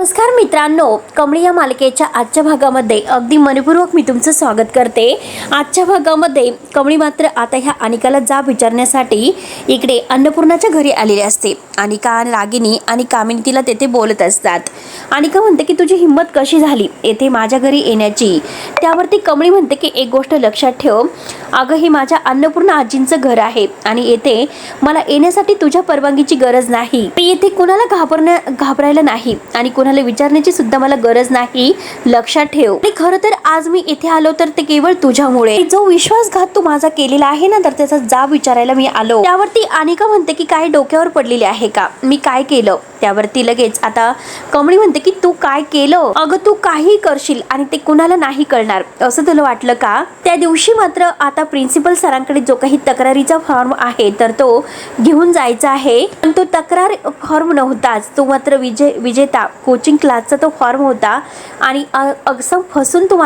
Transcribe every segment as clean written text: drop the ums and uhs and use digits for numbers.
नमस्कार मित्रांनो, कमळी या मालिकेच्या आजच्या भागामध्ये अगदी मनपूर्वक मी तुमचं स्वागत करते। आजच्या भागामध्ये कमळी मात्र आता ह्या अनिकाला जाब विचारण्यासाठी इकडे अन्नपूर्णाच्या घरी आलेली असते। अनिका, रागिनी आणि कामिनी तिला तेथे बोलत असतात। अनिका म्हणते की तुझी हिंमत कशी झाली येथे माझ्या घरी येण्याची। त्यावरती कमळी म्हणते की एक गोष्ट लक्षात ठेव, अगं हे माझ्या अन्नपूर्णा आजींचं घर आहे आणि येथे मला येण्यासाठी तुझ्या परवानगीची गरज नाही। येथे कोणाला घाबरायला नाही आणि कोणाला विचारण्याची सुद्धा मला गरज नाही, लक्षात ठेव। आणि खरं तर आज मी इथे आलो तर ते केवळ तुझ्यामुळे। जो विश्वासघात तू माझा केलेला आहे ना, तर त्याचा जाब विचारायला मी आलो। त्यावरती अनिका म्हणते की काय डोक्यावर पडलेली आहे का, मी काय केलं? त्यावरती लगेच आता कमळी म्हणते की तू काय केलं? अगं तू काही करशील आणि ते कुणाला नाही कळणार असं तुला वाटलं का? त्या दिवशी मात्र आता प्रिन्सिपल सरांकडे जो काही तक्रारीचा फॉर्म आहे तर तो घेऊन जायचा आहे, पण तो तक्रार फॉर्म नव्हताच, तो मात्र विजेता कोचिंग क्लासचा तो फॉर्म होता आणि अगसम फसून तू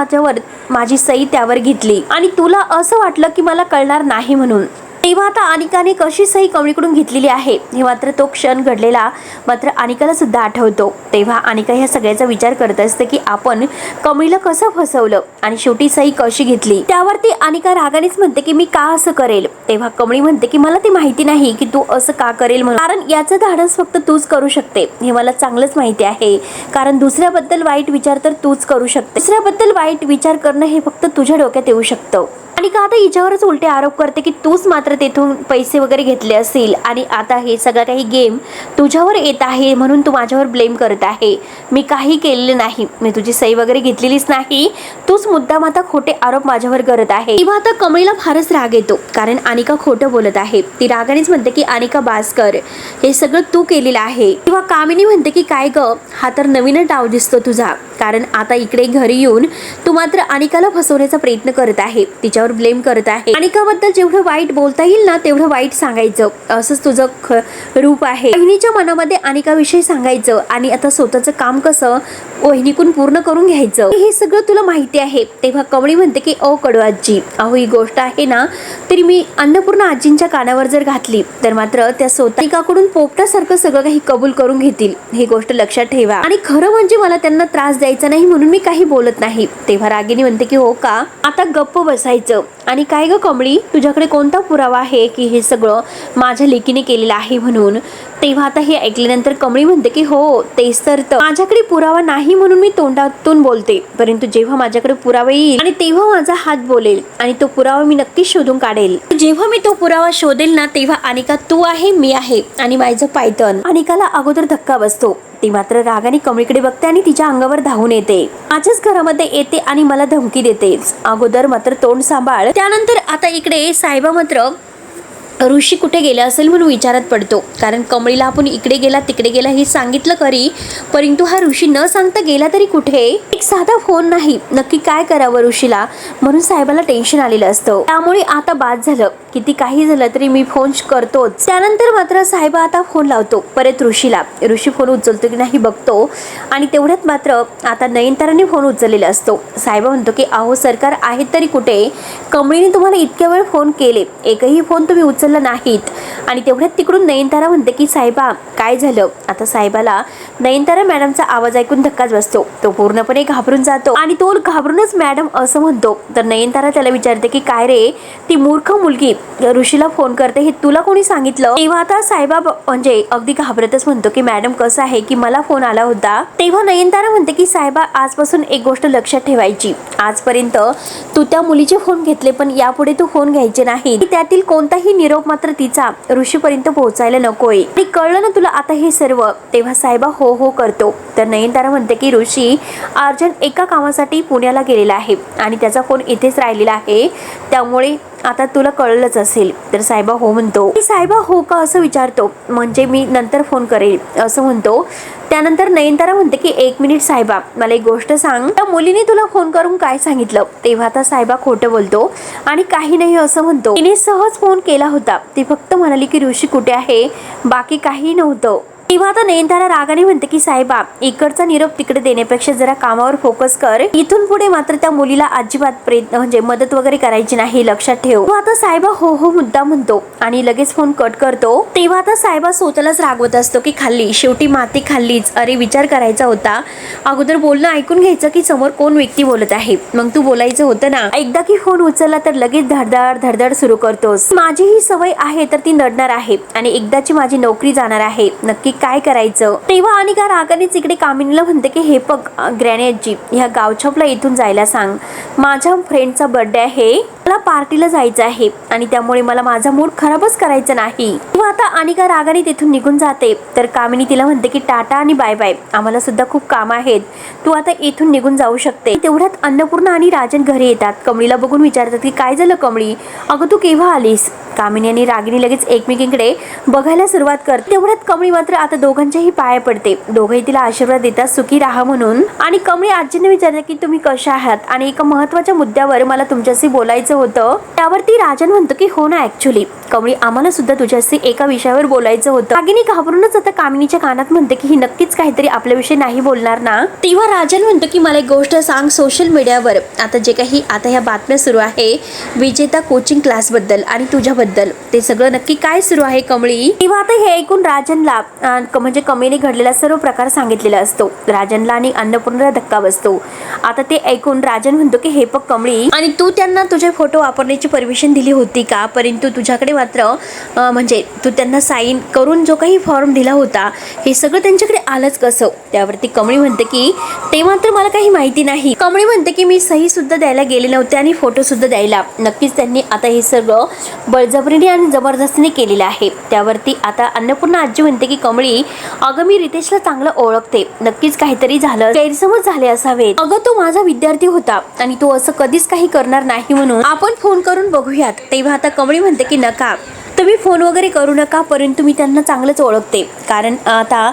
माझी सही त्यावर घेतली आणि तुला असं वाटलं की मला कळणार नाही म्हणून। तेव्हा आता अनिकाने कशी सही कमळीकडून घेतलेली आहे हे मात्र तो क्षण घडलेला मात्र अनिकाला सुद्धा आठवतो। तेव्हा अनिका ह्या सगळ्याचा विचार करत असते की आपण कमळीला कसं फसवलं आणि शेवटी सही कशी घेतली। त्यावरती अनिका रागानेच म्हणते की मी का असं करेल। तेव्हा कमळी म्हणते की मला ते माहिती नाही की तू असं का करेल म्हणून, कारण याचं धाडस फक्त तूच करू शकते हे मला चांगलंच माहिती आहे, कारण दुसऱ्याबद्दल वाईट विचार तर तूच करू शकते। दुसऱ्याबद्दल वाईट विचार करणं हे फक्त तुझ्या डोक्यात येऊ शकतं। अनिका आता हिच्यावरच उलटे आरोप करते की तूच मात्र तेथून पैसे वगैरे घेतले असतील आणि आता हे सगळं काही गेम तुझ्यावर येत आहे म्हणून तू माझ्यावर ब्लेम करत आहे। मी काही केलेलं नाही, मी तुझी सही वगैरे घेतलेलीच नाही, तूच मुद्दाम आता खोटे आरोप माझ्यावर करत आहे। तेव्हा आता कमळीला फारच राग येतो, कारण अनिका खोटं बोलत आहे। ती रागानेच म्हणते की अनिका बास्कर, हे सगळं तू केलेलं आहे। तेव्हा कामिनी म्हणते की काय ग, हा तर नवीनच डाव दिसतो तुझा, कारण आता इकडे घरी येऊन तू मात्र अनिकाला फसवण्याचा प्रयत्न करत आहे, तिच्यावर ब्लेम करत आहे। अनिकाबद्दल जेवढं वाईट बोलता येईल ना तेवढं वाईट सांगायचं, असंच तुझं रूप आहे। वहिनीच्या मनामध्ये अनिकाविषयी सांगायचं आणि आता स्वतःचं काम कसं वहिनीकून पूर्ण करून घ्यायचं, हे सगळं तुला माहिती आहे। तेव्हा कमळी म्हणते की ओ कडू आजी, अहो ही गोष्ट आहे ना तरी मी अन्नपूर्णा आजींच्या कानावर जर घातली तर मात्र त्या स्वतः अनिकाकडून पोपटासारखं सगळं काही कबूल करून घेतील, ही गोष्ट लक्षात ठेवा। आणि खरं म्हणजे मला त्यांना त्रास द्यायचा नाही म्हणून मी काही बोलत नाही। तेव्हा रागिनी म्हणते की हो का, आता गप्प बसायचं। आणि काय ग कमळी, तुझ्याकडे कोणता पुरावा आहे की हे सगळं माझ्या लेकीने केलेलं आहे म्हणून? तेव्हा आता हे ऐकल्यानंतर कमळी म्हणते की हो तेच तर, माझ्याकडे पुरावा नाही म्हणून मी तोंडातून बोलते, परंतु जेव्हा माझ्याकडे पुरावा येईल आणि तेव्हा माझा हात बोलेल आणि तो पुरावा मी नक्कीच शोधून काढेल। जेव्हा मी तो पुरावा शोधेल ना तेव्हा अनिका तू आहे, मी आहे आणि माझं पायथन। अनिकाला अगोदर धक्का बसतो, ती मात्र रागाने कमळीकडे बघते आणि तिच्या अंगावर धावून येते, माझ्याच घरामध्ये येते आणि मला धमकी देते, अगोदर मात्र तोंड सांभाळ। त्यानंतर आता इकडे साहेबा मात्र ऋषी कुठे गेला असेल म्हणून विचारात पडतो, कारण कमळीला आपण इकडे गेला तिकडे गेला हे सांगितलं खरी, परंतु हा ऋषी न सांगता गेला तरी कुठे, एक साधा फोन नाही, नक्की काय करावं ऋषीला म्हणून साहेबाला टेन्शन आलेलं असतं। त्यामुळे आता बाद झालं, किती काही झालं तरी मी फोन करतोच। त्यानंतर मात्र साहेबा आता फोन लावतो परत ऋषीला, ऋषी फोन उचलतो की नाही बघतो आणि तेवढ्यात मात्र आता नयनताराने फोन उचललेला असतो। साहेबा म्हणतो की अहो सरकार आहेत तरी कुठे, कमळीने तुम्हाला इतक्या वेळ फोन केले, एकही फोन तुम्ही उचलला नाहीत। आणि तेवढ्यात तिकडून नयनतारा म्हणते की साहेबा काय झालं? आता साहेबाला नयनतारा मॅडमचा आवाज ऐकून धक्काच बसतो, तो पूर्णपणे घाबरून जातो आणि तो घाबरूनच मॅडम असं म्हणतो। तर नयनतारा त्याला विचारते की काय रे, ती मूर्ख मुलगी ऋषीला फोन करते हे तुला कोणी सांगितलं? तेव्हा आता साहेबा म्हणजे अगदी घाबरतच म्हणतो की मॅडम कसं आहे की मला फोन आला होता। तेव्हा नयनतारा म्हणते की साहेबा आजपासून एक गोष्ट लक्षात ठेवायची, आजपर्यंत तू त्या मुलीचे फोन घेतले पण यापुढे तू फोन घ्यायचे नाही, त्यातील कोणताही निरोप मात्र तिचा ऋषीपर्यंत पोहोचायला नकोय, आणि कळलं ना तुला आता हे सर्व? तेव्हा साहेबा हो हो करतो। तर नयनतारा म्हणते की ऋषी अर्जंट एका कामासाठी पुण्याला गेलेला आहे आणि त्याचा फोन इथेच राहिलेला आहे, त्यामुळे आता तुला कळलंच असेल। तर साहेबा हो म्हणतो। साहेबा हो का असं विचारतो, म्हणजे मी नंतर फोन करेल असं म्हणतो। त्यानंतर नयनतारा म्हणते की एक मिनिट साहेबा, मला एक गोष्ट सांग, त्या मुलीने तुला फोन करून काय सांगितलं? तेव्हा आता साहेबा खोटं बोलतो आणि काही नाही असं म्हणतो, तिने सहज फोन केला होता, ती फक्त म्हणाली की ऋषी कुठे आहे, बाकी काही नव्हतं। तेव्हा आता नयनतारा रागाने म्हणते की साहेबा, इकडचा निरोप तिकडे देण्यापेक्षा जरा कामावर फोकस कर. इथून पुढे मात्र त्या मुलीला अजिबात प्रयत्न म्हणजे मदत वगैरे करायची नाही, लक्षात ठेव. आता साहेबा हो हो मुद्दा म्हणतो आणि लगेच फोन कट करतो. तेव्हा आता साहेबा स्वतःलाच रागवत असतो की खाल्ली, शेवटी माती खाल्लीच. अरे विचार करायचा होता, अगोदर बोलणं ऐकून घ्यायचं की समोर कोण व्यक्ती बोलत आहे, मग तू बोलायचं होतं ना. एकदा की फोन उचलला तर लगेच धडधड धडधड सुरू करतोस. माझी ही सवय आहे तर ती नडणार आहे आणि एकदाची माझी नोकरी जाणार आहे. नक्की काय करायचं. तेव्हा अनिका रागानेच इकडे कामिनीला म्हणते की हे बघ ग्रॅनेटजी, ह्या गावछापला इथून जायला सांग. माझ्या फ्रेंडचा बर्थडे आहे, मला पार्टीला जायचं आहे आणि त्यामुळे मला माझा मूड खराबच करायचा नाही. तेव्हा आता अनिका रागाने तिथून निघून जाते तर कामिनी तिला म्हणते की टाटा आणि बाय बाय, आम्हाला सुद्धा खूप काम आहेत, तू आता इथून निघून जाऊ शकते. तेवढ्यात अन्नपूर्णा आणि राजन घरी येतात. कमळीला बघून विचारतात की काय झालं कमळी, अगं तू केव्हा आलीस. कामिनी आणि रागिनी लगेच एकमेकींकडे बघायला सुरुवात करते. तेवढ्यात कमळी मात्र आता दोघांच्याही पाया पडते. दोघंही तिला आशीर्वाद देतात सुखी राहा म्हणून. आणि कमळी आजींना विचारते की तुम्ही कशा आहात आणि एका महत्वाच्या मुद्द्यावर मला तुमच्याशी बोलायचं होतं. त्यावरती राजन म्हणतो की हो ना, ऍक्च्युली कमळी आम्हाला सुद्धा तुझ्याशी एका विषयावर बोलायचं होतं. रागिनी घाबरूनच आता कामिनीच्या कानात म्हणते की ही नक्कीच काहीतरी आपल्याविषयी नाही बोलणार ना. तेव्हा राजन म्हणतो की मला एक गोष्ट सांग, सोशल मीडियावर आता जे काही आता ह्या बातम्या सुरू आहे विजेता कोचिंग क्लास बद्दल आणि तुझ्याबद्दल, ते सगळं नक्की काय सुरू आहे कमळी. तेव्हा आता हे ऐकून राजनला म्हणजे कमळीने घडलेला सर्व प्रकार सांगितलेला असतो. राजनला आणि अन्नपूर्णाला धक्का बसतो. आता ते ऐकून राजन म्हणतो की हे बघ कमळी, आणि तू त्यांना तुझे फोटो वापरण्याची परमिशन दिली होती का, परंतु तुझ्याकडे मात्र म्हणजे तू त्यांना साईन करून जो काही फॉर्म दिला होता हे सगळं त्यांच्याकडे आलंच कसं. त्यावरती कमळी म्हणते की ते मात्र मला काही माहिती नाही. कमळी म्हणते की मी सही सुद्धा द्यायला गेले नव्हते आणि फोटो सुद्धा द्यायला, नक्कीच त्यांनी आता हे सगळं बळजबरीने आणि जबरदस्तीने केलेलं आहे. त्यावरती आता अन्नपूर्णा आजी म्हणते की कमळी, अगं मी रितेशला चांगलं ओळखते, नक्कीच काहीतरी झालं, गैरसमज झाले असावेत. अगं तो माझा विद्यार्थी होता आणि तो असं कधीच काही करणार नाही, म्हणून आपण फोन करून बघूयात. तेव्हा आता कमळी म्हणते की नका, तुम्ही फोन वगैरे करू नका, परंतु मी त्यांना चांगलंच ओळखते, कारण आता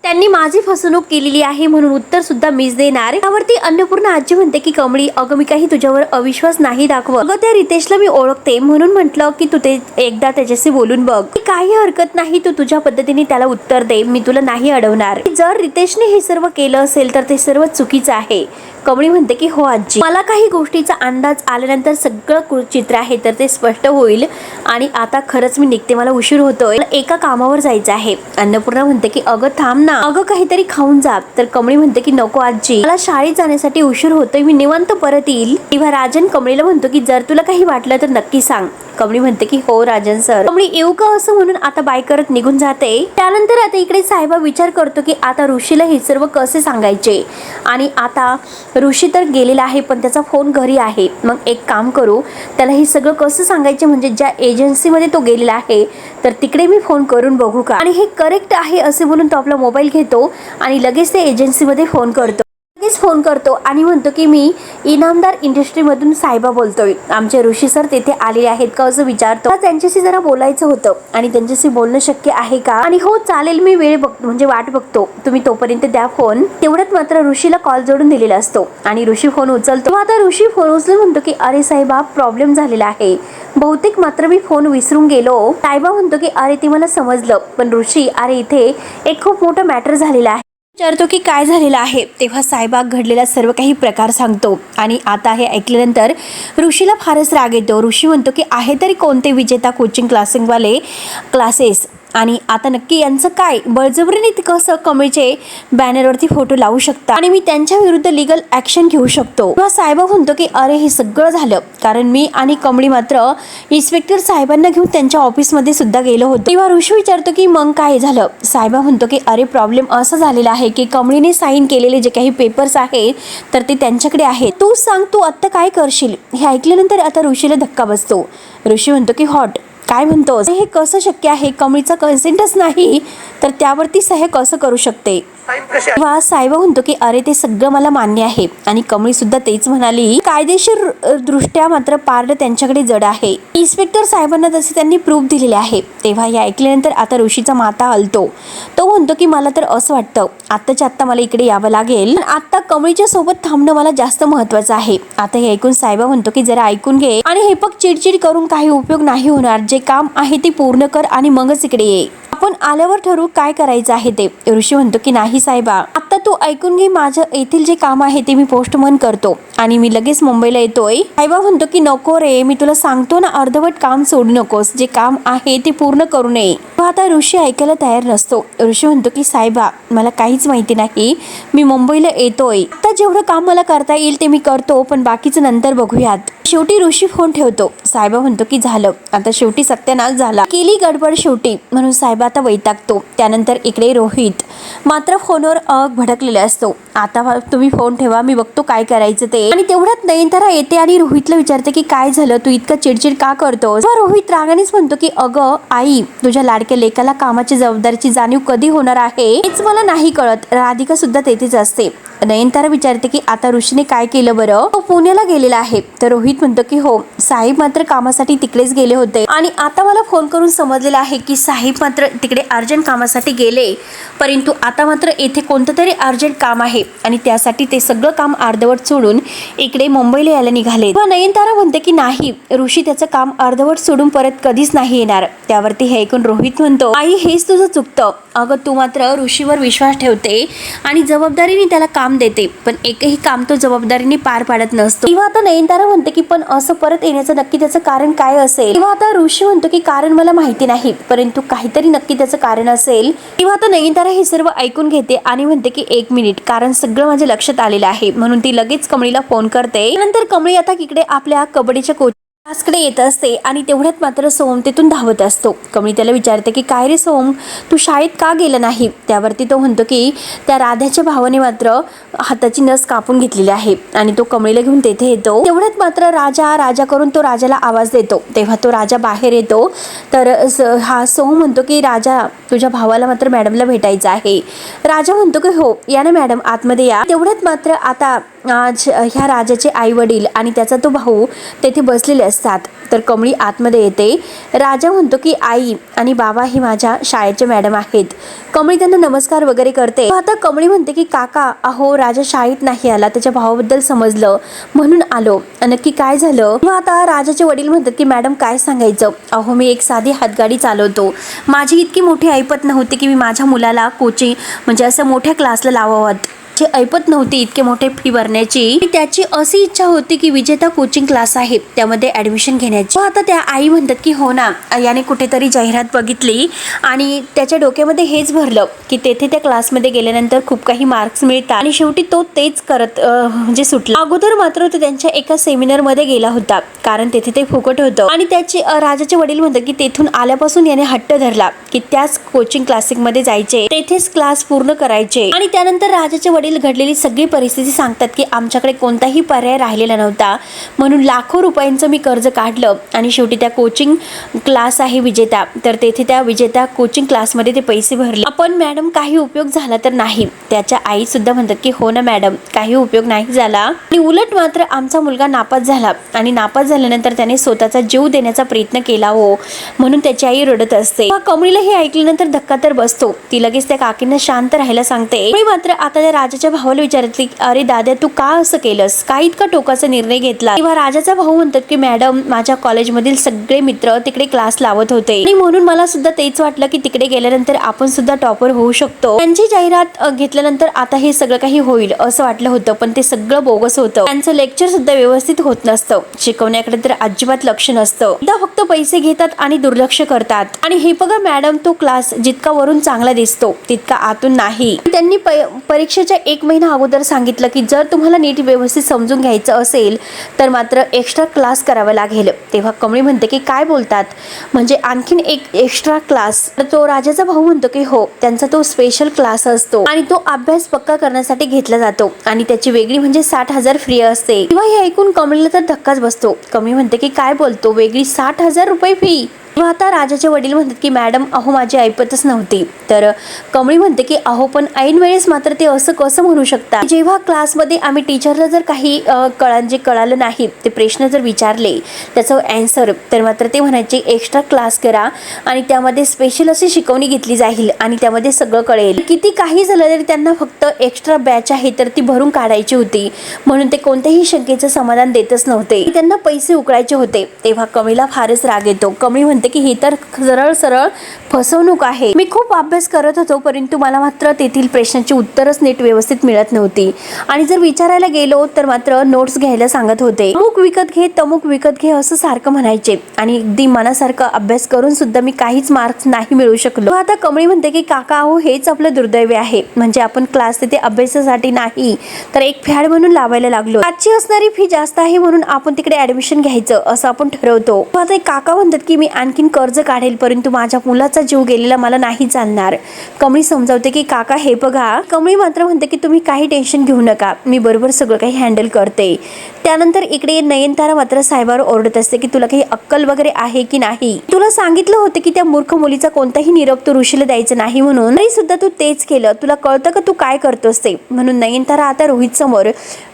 त्यांनी माझी फसवणूक केलेली आहे म्हणून उत्तर सुद्धा मीच देणार. त्यावरती अन्नपूर्णा आजी म्हणते की कमळी, अगं मी काही तुझ्यावर अविश्वास नाही दाखवत. अगं त्या रितेशला मी ओळखते म्हणून म्हटलं की तू ते एकदा त्याच्याशी बोलून बघ. काही हरकत नाही, तू तुझ्या पद्धतीने त्याला उत्तर दे, मी तुला नाही अडवणार. जर रितेशने हे सर्व केलं असेल तर ते सर्व चुकीचं आहे. कमळी म्हणते की हो आजी, मला काही गोष्टीचा अंदाज आल्यानंतर सगळं चित्र आहे तर ते स्पष्ट होईल आणि आता खरंच मी निघते, मला उशीर होतोय, एका कामावर जायचं आहे. अन्नपूर्णा म्हणते की अगं थांब ना, अगं काहीतरी खाऊन जा. तर कमळी म्हणते की नको आजी, मला शाळेत जाण्यासाठी उशीर होतोय, मी निवांत परत येईल. तेव्हा राजन कमळीला म्हणतो की जर तुला काही वाटलं तर नक्की सांग. कमळी म्हणते की हो राजन सर. कमळी येऊ का असं म्हणून आता बाय करत निघून जाते. त्यानंतर आता इकडे साहेबा विचार करतो की आता ऋषीला हे सर्व कसे सांगायचे. आणि आता ऋषी तर गेलेला आहे पण त्याचा फोन घरी आहे. मग एक काम करू, त्याला हे सगळं कसं सांगायचे, म्हणजे ज्या एजन्सीमध्ये तो गेलेला आहे तर तिकडे मी फोन करून बघू का, आणि हे करेक्ट आहे असे बोलून तो आपला मोबाईल घेतो आणि लगेच त्या एजन्सीमध्ये फोन करतो आणि म्हणतो की मी इनामदार इंडस्ट्रीमधून साहेबा बोलतोय, आमचे ऋषी सर तेथे आलेले आहेत का असं विचारतो. त्यांच्याशी जरा बोलायचं होतं आणि त्यांच्याशी बोलणं शक्य आहे का. आणि हो चालेल, मी वेळ बघतो म्हणजे वाट बघतो, तुम्ही तोपर्यंत द्या फोन. तेवढ्यात मात्र ऋषीला कॉल जोडून दिलेला असतो आणि ऋषी फोन उचलतो. आता ऋषी फोन उचलून म्हणतो की अरे साहेबा, प्रॉब्लेम झालेला आहे, बहुतेक मात्र मी फोन विसरून गेलो. साहेबा म्हणतो की अरे ते मला समजलं, पण ऋषी अरे इथे एक खूप मोठं मॅटर झालेला आहे. विचारतो की काय झालेलं आहे. तेव्हा साहेबा घडलेला सर्व काही प्रकार सांगतो आणि आता हे ऐकल्यानंतर ऋषीला फारच राग येतो. ऋषी म्हणतो की आहे तरी कोणते विजेता कोचिंग क्लासेस, आणि आता नक्की यांचं काय, बळजबरीने कसं कमळीचे बॅनरवरती फोटो लावू शकता आणि मी त्यांच्या विरुद्ध लीगल ॲक्शन घेऊ शकतो. तेव्हा साहेबा म्हणतो की अरे हे सगळं झालं कारण मी आणि कमळी मात्र इन्स्पेक्टर साहेबांना घेऊन त्यांच्या ऑफिसमध्ये सुद्धा गेलो होतो. तेव्हा ऋषी विचारतो की मग काय झालं. साहेबा म्हणतो की अरे प्रॉब्लेम असं झालेला आहे की कमळीने साईन केलेले जे काही पेपर्स आहेत तर ते त्यांच्याकडे आहेत. तू सांग, तू आत्ता काय करशील. हे ऐकल्यानंतर आता ऋषीला धक्का बसतो. ऋषी म्हणतो की हॉट, काय म्हणतोस, हे कसं शक्य आहे, कमळीचा कन्सेंटच नाही तर त्यावरती सह्या कसं करू शकते. तेव्हा साहेबा म्हणतो की अरे ते सगळं मला मान्य आहे आणि कमळी सुद्धा तेच म्हणाली. कायदेशीर दृष्ट्या मात्र पारड त्यांच्याकडे जड आहे. इन्स्पेक्टर साहेबांना तसे त्यांनी प्रूफ दिलेले आहे. तेव्हा हे ऐकल्यानंतर आता ऋषीचा माथा हलतो. तो म्हणतो की मला तर असं वाटतं आत्ताच्या आत्ता मला इकडे यावं लागेल. आता कमळीच्या सोबत थांबणं मला जास्त महत्वाचं आहे. आता हे ऐकून साहेबा म्हणतो की जरा ऐकून घे आणि हे पक चिडचिड करून काही उपयोग नाही होणार. जे काम आहे ते पूर्ण कर आणि मगच इकडे ये. आपण आल्यावर ठरवू काय करायचं आहे ते. ऋषी म्हणतो की नाही साहेबा, आता तू ऐकून घे. माझं येथील जे काम आहे ते मी पोस्टमन करतो आणि मी लगेच मुंबईला येतोय. साहेबा म्हणतो की नको रे, मी तुला सांगतो ना, अर्धवट काम सोडू नकोस. जे काम आहे ते पूर्ण करू नये. आता ऋषी ऐकायला तयार नसतो. ऋषी म्हणतो की साहेबा, मला काहीच माहिती नाही, मी मुंबईला येतोय. आता जेवढं काम मला करता येईल ते मी करतो, पण बाकीचं नंतर बघूयात. शेवटी ऋषी फोन ठेवतो. साहेबा म्हणतो की झालं, आता शेवटी सत्यानाश झाला, केली गडबड शेवटी, म्हणून साहेबा आता वैतागतो. त्यानंतर इकडे रोहित मात्र फोनवर भडकलेला असतो. आता तुम्ही फोन ठेवा, मी बघतो काय करायचं ते. आणि तेवढ्यात नयनतारा येते आणि रोहितला विचारते की काय झालं, तू इतकं चिडचिड का करतोस. रोहित रागानेच म्हणतो की अगं आई, तुझ्या लाडक्या लेकाला कामाची जबाबदारीची जाणीव कधी होणार आहे हेच मला नाही कळत. राधिका सुद्धा तेथेच असते. नयनतारा विचारते की आता ऋषीने काय केलं बरं. तो पुण्याला गेलेला आहे. तर रोहित म्हणतो की हो, साहेब मात्र कामासाठी तिकडेच गेले होते आणि आता मला फोन करून समजलेलं आहे की साहेब मात्र तिकडे अर्जंट कामासाठी गेले, परंतु आता मात्र येथे कोणतं तरी अर्जंट काम आहे आणि त्यासाठी ते सगळं काम अर्धवट सोडून इकडे मुंबईला यायला निघाले. नयनतारा म्हणते की नाही, ऋषी त्याचं काम अर्धवट सोडून परत कधीच नाही येणार. त्यावरती हे ऐकून रोहित म्हणतो आई, हेच तुझं चुकतं. अगं तू मात्र ऋषीवर विश्वास ठेवते आणि जबाबदारीने त्याला काम देते, पण एकही काम तो जबाबदारीने पार पाडत नसतो. किंवा आता नयनतारा म्हणते की पण असं परत येण्याचं नक्की त्याचं कारण काय असेल. किंवा आता ऋषी म्हणतो की कारण मला माहिती नाही, परंतु काहीतरी नक्की त्याचं कारण असेल. किंवा आता नयनतारा हे सर्व ऐकून घेते आणि म्हणते की एक मिनिट, कारण सगळं माझ्या लक्षात आलेलं आहे. म्हणून ती लगेच कमळीला फोन करते. नंतर कमळी आता इकडे आपल्या कबड्डीच्या क्लासकडे येत असते आणि तेवढ्यात मात्र सोम तिथून धावत असतो. कमळी त्याला विचारते की काय रे सोम, तू शाळेत का गेला नाही. त्यावरती तो म्हणतो की त्या राधाच्या भावाने मात्र हाताची नस कापून घेतलेली आहे आणि तो कमळीला घेऊन तेथे येतो. तेवढ्यात मात्र राजा करून तो राजाला आवाज देतो. तेव्हा तो राजा बाहेर येतो. तर हा सोम म्हणतो की राजा, तुझ्या भावाला मात्र मॅडमला भेटायचं आहे. राजा म्हणतो की हो या ना मॅडम, आतमध्ये या. तेवढ्यात मात्र आता आज ह्या राजाचे आई वडील आणि त्याचा तो भाऊ तेथे बसलेले असतात. तर कमळी आतमध्ये येते. राजा म्हणतो की आई आणि बाबा ही माझ्या शाळेचे मॅडम आहेत. कमळी त्यांना नमस्कार वगैरे करते. आता कमळी म्हणते की काका, अहो राजा शाळेत नाही आला, त्याच्या भावाबद्दल समजलं म्हणून आलो. नक्की काय झालं. मग आता राजाचे वडील म्हणतात की मॅडम काय सांगायचं, अहो मी एक साधी हातगाडी चालवतो. माझी इतकी मोठी ऐपत नव्हती की मी माझ्या मुलाला कोचिंग म्हणजे असं मोठ्या क्लासला लावावं. ऐपत नव्हती इतके मोठे फी भरण्याची. त्याची अशी इच्छा होती की विजेता कोचिंग क्लास आहे त्यामध्ये ऍडमिशन घेण्याची. आता त्या आई म्हणतात की हो ना, याने कुठेतरी जाहिरात बघितली आणि त्याच्या डोक्यामध्ये हेच भरलं की तेथे त्या क्लासमध्ये गेल्यानंतर खूप काही मार्क्स मिळतात आणि शेवटी तो तेच करत म्हणजे सुटला. अगोदर मात्र तो त्यांच्या एका सेमिनार मध्ये गेला होता कारण तेथे ते फुकट होतं आणि त्याचे राजाचे वडील म्हणतात की तेथून आल्यापासून याने हट्ट धरला की त्याच कोचिंग क्लासिकमध्ये जायचे, तेथेच क्लास पूर्ण करायचे. आणि त्यानंतर राजाचे वडील घडलेली सगळी परिस्थिती सांगतात की आमच्याकडे कोणताही पर्याय राहिलेला नव्हता, म्हणून लाखो रुपयांचं मी कर्ज काढलं आणि शेवटी त्या कोचिंग क्लास आहे विजेता, तर तेथे त्या विजेता कोचिंग क्लासमध्ये ते पैसे भरले. आपण मॅडम काही उपयोग झाला तर नाही. त्याच्या आई सुद्धा म्हणतात की हो ना मॅडम, काही उपयोग नाही झाला आणि उलट मात्र आमचा मुलगा नापास झाला आणि नापास झाल्यानंतर त्याने स्वतःचा जीव देण्याचा प्रयत्न केला हो, म्हणून त्याची आई रडत असते. कमळीला हे ऐकल्यानंतर धक्का तर बसतो. ती लगेच त्या काकींना शांत राहायला सांगते. मात्र आता त्या राजाच्या भावाला विचारते अरे दादा, तू का असं केलंस, का इतका टोकाचा निर्णय घेतला. तेव्हा राजाचा भाऊ म्हणतात की मॅडम, माझ्या कॉलेजमधील सगळे मित्र तिकडे क्लास लावत होते आणि म्हणून मला सुद्धा तेच वाटलं की तिकडे गेल्यानंतर आपण सुद्धा टॉपर होऊ शकतो. त्यांची जाहिरात घेतल्यानंतर आता हे सगळं काही होईल असं वाटलं होतं, पण ते सगळं बोगस होतं. त्यांचं लेक्चर सुद्धा व्यवस्थित होत नसतं, शिकवण्याकडे तर अजिबात लक्ष नसतं. फक्त पैसे घेतात आणि दुर्लक्ष करतात. आणि हे बघा मॅडम, तो क्लास जितका वरून चांगला दिसतो तितका आतून नाही. त्यांनी परीक्षेच्या 1 महिना अगोदर सांगितलं की जर तुम्हाला नीट व्यवस्थित समजून घ्यायचं असेल तर मात्र एक्स्ट्रा क्लास करावा लागेल. तेव्हा कमळी म्हणते की काय बोलतात, म्हणजे आणखीन एक एक्स्ट्रा क्लास. तर तो राजाचा भाऊ म्हणतो की हो, त्यांचा तो स्पेशल क्लास असतो आणि तो अभ्यास पक्का करण्यासाठी घेतला जातो आणि त्याची वेगळी म्हणजे 60,000 फ्री असते. तेव्हा हे ऐकून कमळीला तर धक्काच बसतो. कमळी म्हणते की काय बोलतो, वेगळी 60,000 रुपये फी. तेव्हा आता राजाचे वडील म्हणतात की मॅडम अहो माझी ऐपतच नव्हती. तर कमळी म्हणते की अहो पण ऐन वेळेस मात्र ते असं कसं म्हणू शकता. जेव्हा क्लासमध्ये आम्ही टीचरला जर काही कळालं नाही ते प्रश्न जर विचारले त्याचं ॲन्सर तर मात्र ते म्हणायचे एक्स्ट्रा क्लास करा आणि त्यामध्ये स्पेशल अशी शिकवणी घेतली जाईल आणि त्यामध्ये सगळं कळेल. किती काही झालं तरी त्यांना फक्त एक्स्ट्रा बॅच आहे तर ती भरून काढायची होती म्हणून ते कोणत्याही शंकेचं समाधान देतच नव्हते. त्यांना पैसे उकळायचे होते. तेव्हा कमळीला फारच राग येतो. कमळी म्हणते की ही तर सरळ फसवणूक आहे. मी खूप अभ्यास करत होतो परंतु मला मात्र तेथील प्रश्नांची उत्तरच नीट व्यवस्थित मिळत नव्हती आणि जर विचारायला गेलो तर मात्र नोट्स घ्यायला सांगत होते. अमुक विकत घे तमुक विकत घे असं सारखं म्हणायचे आणि अगदी मनासारखं अभ्यास करून सुद्धा मी काहीच मार्क्स नाही मिळवू शकलो. आता कमळी म्हणते की काका अहो हेच आपलं दुर्दैव आहे. म्हणजे आपण क्लास तिथे अभ्यासासाठी नाही तर एक फॅड म्हणून लावायला लागलो. आजची असणारी फी जास्त आहे म्हणून आपण तिकडे ऍडमिशन घ्यायचं असं आपण ठरवतो. आता एक काका म्हणतात की मी आणखीन कर्ज काढेल परंतु माझ्या मुलाचा जीव गेलेला मला नाही चालणार. कमळी समजावते की काका हे बघा. कमळी मात्र म्हणते की तुम्ही काही टेन्शन घेऊ नका मी बरोबर सगळं काही हँडल करते. त्यानंतर इकडे नयनतारा मात्र साहेबावर ओरडत असते की तुला काही अक्कल वगैरे आहे की नाही. तुला सांगितलं होतं की त्या मूर्ख मुलीचा कोणताही निरोप तू ऋषीला द्यायचं नाही म्हणून तरी सुद्धा तू तेच केलं. तुला कळतं का तू काय करतोस ते. म्हणून नयनतारा आता रोहित समोर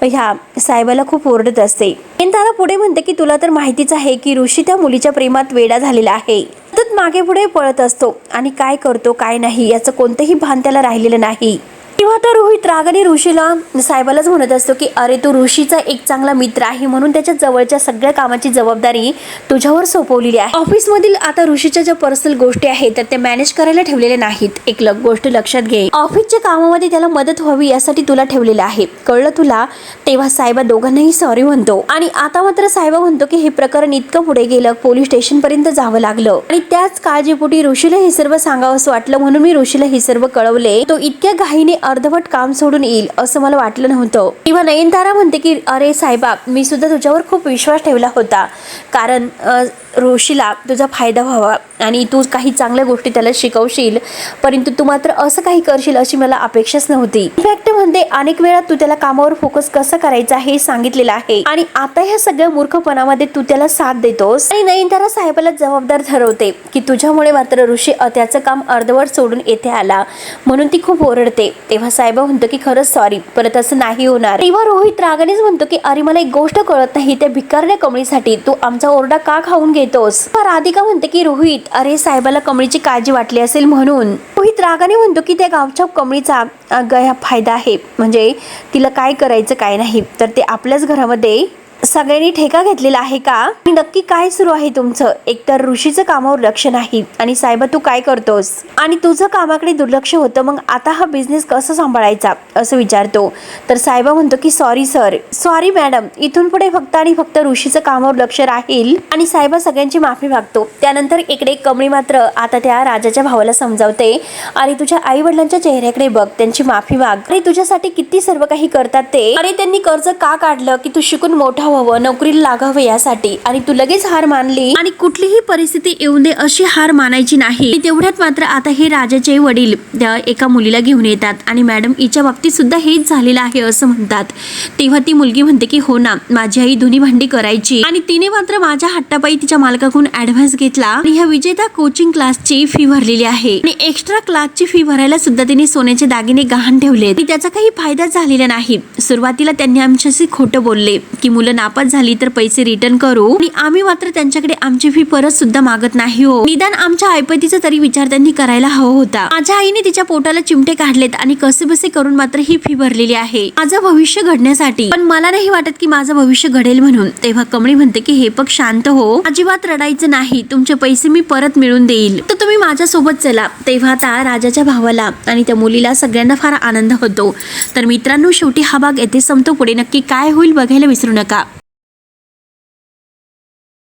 ह्या साहेबाला खूप ओरडत असते. नयनतारा पुढे म्हणते की तुला तर माहितीच आहे की ऋषी त्या मुलीच्या प्रेमात वेडा झालेला आहे. सतत मागे पुढे पळत असतो आणि काय करतो काय नाही याचं कोणतंही भान त्याला राहिलेलं नाही. तेव्हा तर रोहित रागाने ऋषीला साहेबालाच म्हणत असतो की अरे तू ऋषीचा एक चांगला मित्र आहे म्हणून त्याच्या जवळच्या सगळ्या कामाची जबाबदारी तुझ्यावर सोपवलेली आहे. ऑफिसमधील आता ऋषीच्या ज्या पर्सनल गोष्टी आहेत तर त्या मॅनेज करायला ठेवलेल्या नाहीत. एक गोष्ट लक्षात घे ऑफिसच्या कामामध्ये त्याला मदत व्हावी यासाठी तुला ठेवलेलं आहे कळलं तुला. तेव्हा साहेबा दोघांनाही सॉरी म्हणतो आणि आता मात्र साहेबा म्हणतो की हे प्रकरण इतकं पुढे गेलं पोलीस स्टेशन पर्यंत जावं लागलं आणि त्याच काळजीपोटी ऋषीला हे सर्व सांगावंसं वाटलं म्हणून मी ऋषीला हे सर्व कळवले. तो इतक्या घाईने अर्धवट काम सोडून येईल असं मला वाटलं नव्हतं. तेव्हा नयनतारा म्हणते की अरे साहेबा मी सुद्धा तुझ्यावर खूप विश्वास ठेवला होता कारण ऋषीला तुझा फायदा व्हावा आणि तू काही चांगल्या गोष्टी त्याला शिकवशील परंतु तू मात्र असं काही करशील अशी मला अपेक्षाच नव्हती. इनफॅक्ट म्हणते अनेक वेळा तू त्याला कामावर फोकस कसं करायचा हे सांगितलेलं आहे आणि आता ह्या सगळ्या मूर्खपणामध्ये तू त्याला साथ देतोस. आणि नयनतारा साहेबाला जबाबदार ठरवते की तुझ्यामुळे मात्र ऋषी त्याचं काम अर्धवट सोडून येथे आला म्हणून ती खूप ओरडते. तेव्हा साहेबा म्हणतो की खरंच सॉरी परत असं नाही होणार. तेव्हा रोहित रागानेच म्हणतो की अरे मला एक गोष्ट कळत नाही त्या भिकारण्या कमळीसाठी तू आमचा ओरडा का खाऊन घेतोस. राधिका म्हणते की रोहित अरे साहेबाला कमळीची काळजी वाटली असेल म्हणून. रोहित रागाने म्हणतो की त्या गावच्या कमळीचा फायदा आहे म्हणजे तिला काय करायचं काय नाही तर ते आपल्याच घरामध्ये सगळ्यांनी ठेका घेतलेला आहे का. नक्की काय सुरू आहे तुमचं. एकतर ऋषीचं कामावर लक्ष नाही आणि साहेबा तू काय करतोस आणि तुझं कामाकडे दुर्लक्ष होतं मग आता हा बिझनेस कसा सांभाळायचा असं विचारतो. तर साहेबा म्हणतो की सॉरी सर सॉरी मॅडम इथून पुढे फक्त आणि फक्त ऋषीचं कामावर लक्ष राहील आणि साहेबा सगळ्यांची माफी मागतो. त्यानंतर इकडे कमळी मात्र आता त्या राजाच्या भावाला समजावते अरे तुझ्या आई वडिलांच्या चेहऱ्याकडे बघ त्यांची माफी माग. अरे तुझ्यासाठी किती सर्व काही करतात ते. अरे त्यांनी कर्ज का काढलं की तू शिकून मोठा व्हावं नोकरीला लागावं यासाठी आणि तू लगेच हार मानली आणि कुठलीही परिस्थिती येऊन दे अशी हार मानायची नाही. तेवढ्यात मात्र आता हे राजाचे वडील एका मुलीला घेऊन येतात आणि मॅडम हिच्या बाबतीत सुद्धा हेच झालेलं आहे असं म्हणतात. तेव्हा ती मुलगी म्हणते की हो ना माझी आई धुनी भांडी करायची आणि तिने मात्र माझ्या हट्टापायी तिच्या मालकाकडून ऍडव्हान्स घेतला आणि ह्या विजेता कोचिंग क्लासची फी भरलेली आहे आणि एक्स्ट्रा क्लासची फी भरायला सुद्धा तिने सोन्याचे दागिने गहाण ठेवले आणि त्याचा काही फायदा झालेला नाही. सुरुवातीला त्यांनी आमच्याशी खोटं बोलले की मुलं नापास झाली तर पैसे रिटर्न करू आणि आम्ही मात्र त्यांच्याकडे आमची फी परत सुद्धा मागत नाही हो. निदान आमच्या ऐपतीचा तरी विचार त्यांनी करायला हवा होता. माझ्या आईने तिच्या पोटाला चिमटे काढलेत आणि कसेबसे करून मात्र ही फी भरलेली आहे माझं भविष्य घडण्यासाठी पण मला नाही वाटत की माझं भविष्य घडेल म्हणून. तेव्हा कमळी म्हणते की हे बघ शांत हो अजिबात रडायचं नाही तुमचे पैसे मी परत मिळवून देईल तर तुम्ही माझ्या सोबत चला. तेव्हा आता राजाच्या भावाला आणि त्या मुलीला सगळ्यांना फार आनंद होतो. तर मित्रांनो शेवटी हा भाग येथे संपतो. पुढे नक्की काय होईल बघायला विसरू नका.